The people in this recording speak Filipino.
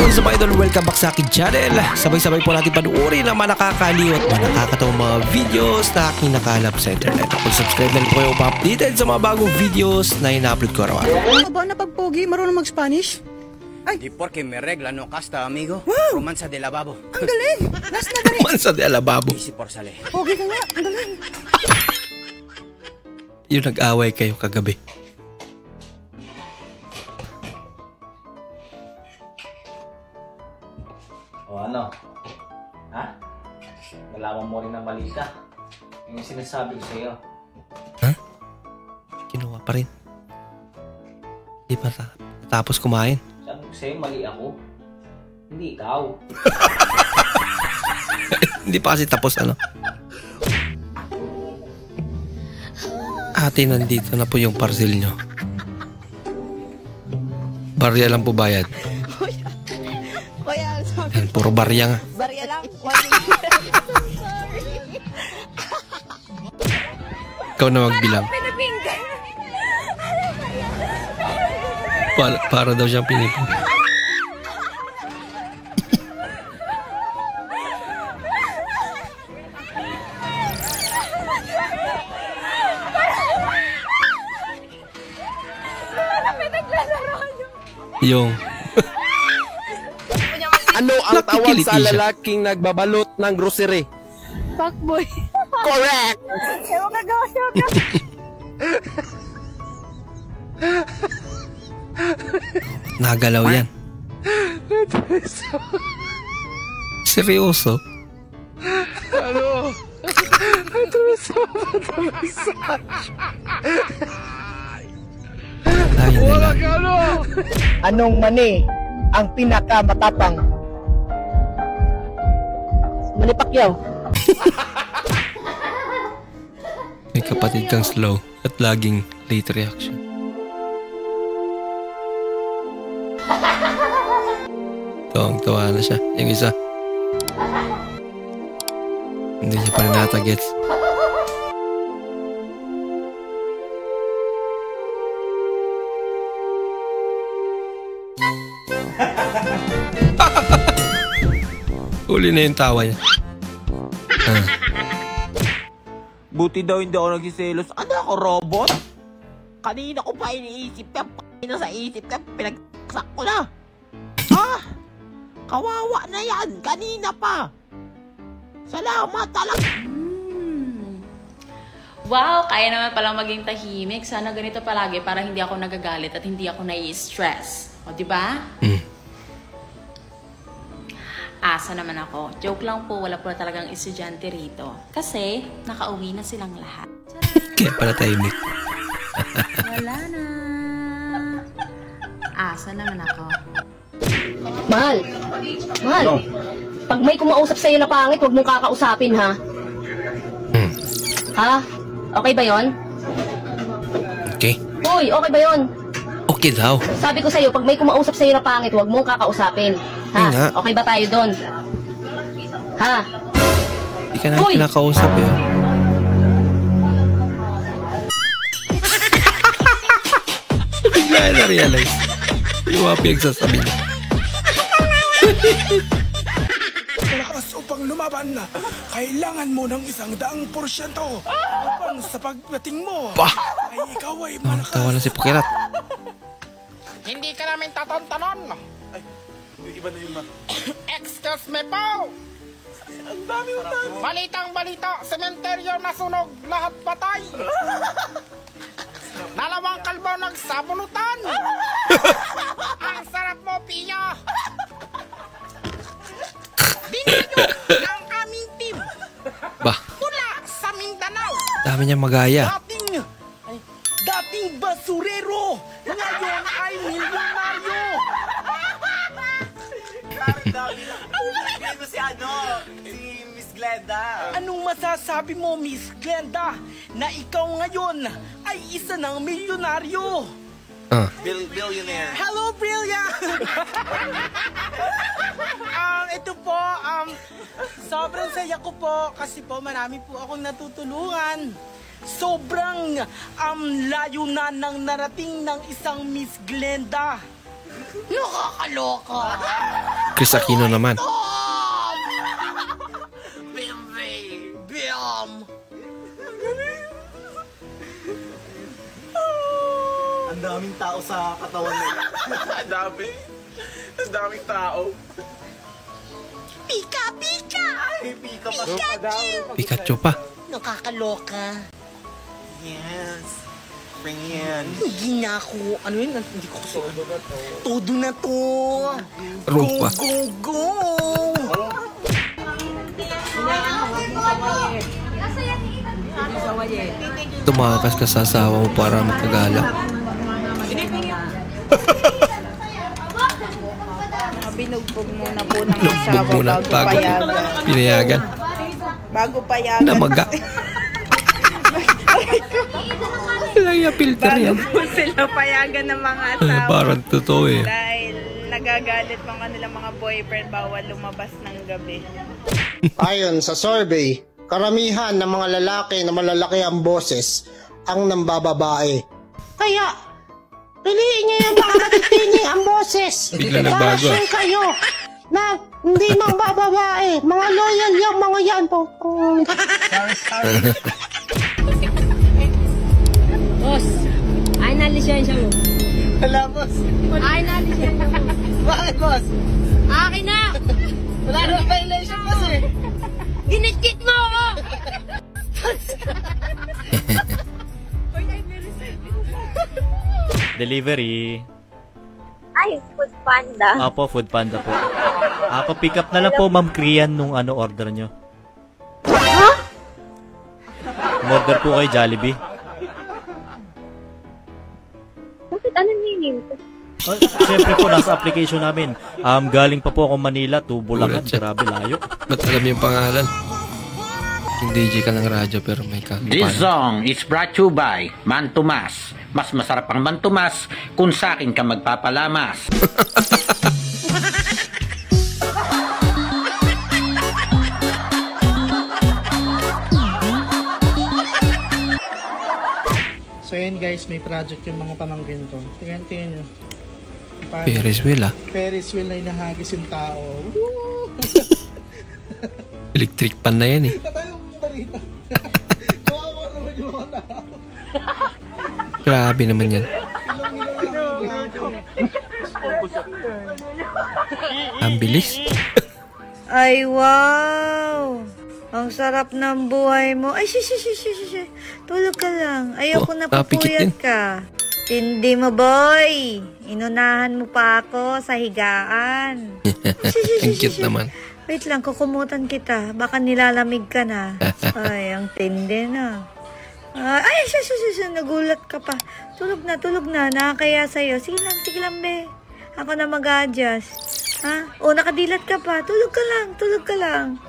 What's up idol? Welcome back sa akin channel. Sabay-sabay po natin panuorin ang mga nakakaliw at mga nakakatawang mga videos na aking nakalap sa internet. Kung subscribe na rin po kayo pa-updated sa mga bagong videos na ina-upload ko araw-araw. Ano ba na pagpogi? Marunong mag-Spanish? Ay, di porque me regla no casta, amigo. Wow! Romanza de lavabo. Ang galing! Last na galing! Mansa de alababo. Easy por sale. Pogi ka nga! Ang galing! Yung nag-away kayo kagabi. O ano? Ha? Nalaman mo rin ang balita. Yung sinasabi ko sa'yo. Ha? Kinuha pa rin. Di pa tapos kumain. Sabi ko sa'yo, mali ako. Hindi ikaw. Hindi pa kasi tapos ano. Ate, nandito na po yung parcel nyo. Barya lang po bayad. Kuya, sabi Yan, puro barya nga. barya lang. Ikaw na magbilang. Para daw siyang pinipin. Yung Ano ang tawag Nakikiliti sa siya. lalaking nagbabalot ng grocery? Fuckboy. Correct! Ewan ka gawa siya ka. nagalaw yan. Seryoso? Ano? Ayun na lang. Ano? Anong mani ang pinakamatapang? Manny Pacquiao. May kapatid kang slow at laging late reaction. Tuwang-tuwa na siya. Yung isa. Hindi niya pa rin natagets. Uli na yung tawa niya. Buti daw hindi ako nagsiselos. Ano ako, robot? Kanina ko pa iniisip yan. Na sa isip yan, pinagsak ko na. Ah! Kawawa na yan. Kanina pa. Salamat talaga. Wow, kaya naman palang maging tahimik. Sana ganito palagi para hindi ako nagagalit at hindi ako nai-stress. O, di ba? Asa naman ako. Joke lang po, wala po talagang estudyante rito. Kasi, nakauwi na silang lahat. Kaya pala tahimik. Wala na. Asa naman ako. Mahal. Mahal. Pag may kumausap sa'yo na pangit, huwag mong kakausapin, ha? Ha? Okay ba yon? Okay. Uy, okay ba yon? Okay daw. Sabi ko sa'yo, pag may kumausap sa'yo na pangit, huwag mong kakausapin. Ha? Nga. Okay ba tayo doon? Ha? Hindi ka na Uy! kinakausap eh. Bigla na-realize. Yung mga pinagsasabi niya. Malakas upang lumaban na, kailangan mo ng 100% upang sa pagdating mo Bah! ay ikaw ay Tawa na si Pukirat. Hindi ka namin tatantanon. Ay, iba na yun ba? Excuse me po. Ang dami yung dami. Balitang balita, sementeryo nasunog, lahat patay. Dalawang kalbo nagsabunutan. Ang sarap mo, Pia. Dinanyo ng aming team Bah, mula sa Mindanao. dami niya magaya. Dating basurero, ngayon ay milyonaryo. Si Miss Glenda. Anong masasabi mo, Miss Glenda, na ikaw ngayon ay isa ng milyonaryo? Billionaire. Hello, Brilliant! Ito po, sobrang saya ko po kasi po marami po akong natutulungan. Sobrang layo na nang narating ng isang Miss Glenda. Nakakaloka. Chris Aquino naman. Ang daming tao sa katawan nila. Ang daming tao. Pika, pika! Pika pa. Pikachu pa. Nakakaloka. Yes. Friend. Hindi na ako. Ano yun? Hindi ko kasi. Todo na to. Rupa. Go, go, go! Tumakas ka sa asawa mo para makagala. Binugbog muna po ng Lugbog asawa muna bago bago payagan. pinayagan. Bago payagan. Namaga. Kaya filter yan. Bago po sila payagan ng mga asawa. Parang totoo eh. Dahil nagagalit mga nilang mga boyfriend bawal lumabas ng gabi. Ayon sa survey, karamihan ng mga lalaki na malalaki ang boses ang nambababae. Kaya, piliin niyo yung mga matitining ang boses. Bigla Para nagbago. sure kayo na hindi mang bababae. Mga loyal yung mga yan po. Boss, ay na lisensya mo. Wala, boss. Ay na lisensya mo. Bakit, boss? Akin na! Wala naman violation, boss eh. Ginit-git mo ako! Delivery. Ay, food panda. Apo, food panda po. Pa-pick up na lang po, Ma'am Krian, nung order nyo. Ha? Order po kay Jollibee. Bakit ano ninin? Siyempre po, nasa application namin. Galing pa po ako Manila to Bulacan. Grabe, layo. Ba't alam yung pangalan? Yung DJ ka ng radyo pero may This song is brought to you by Man Tomas. Mas masarap ang Man Tomas kung sa akin ka magpapalamas. So yun guys, may project yung mga pamangkin ko. Tingnan nyo. Ferris wheel ah. Ferris wheel na inahagis yung tao. Electric pan na yan eh. Grabe naman yan. Ang bilis. Ay, wow! Ang sarap ng buhay mo. Ay, shi. Tulog ka lang. Ayoko na papuyat ka. Tindi mo, boy. Inunahan mo pa ako sa higaan. Ang cute naman. Wait lang, kukumutan kita. Baka nilalamig ka na. Ay, ang tindi na. Ay, nagulat ka pa. Tulog na. Nakakaya sa'yo. Sige lang, be. Ako na mag-adjust. Ha? O, nakadilat ka pa. Tulog ka lang.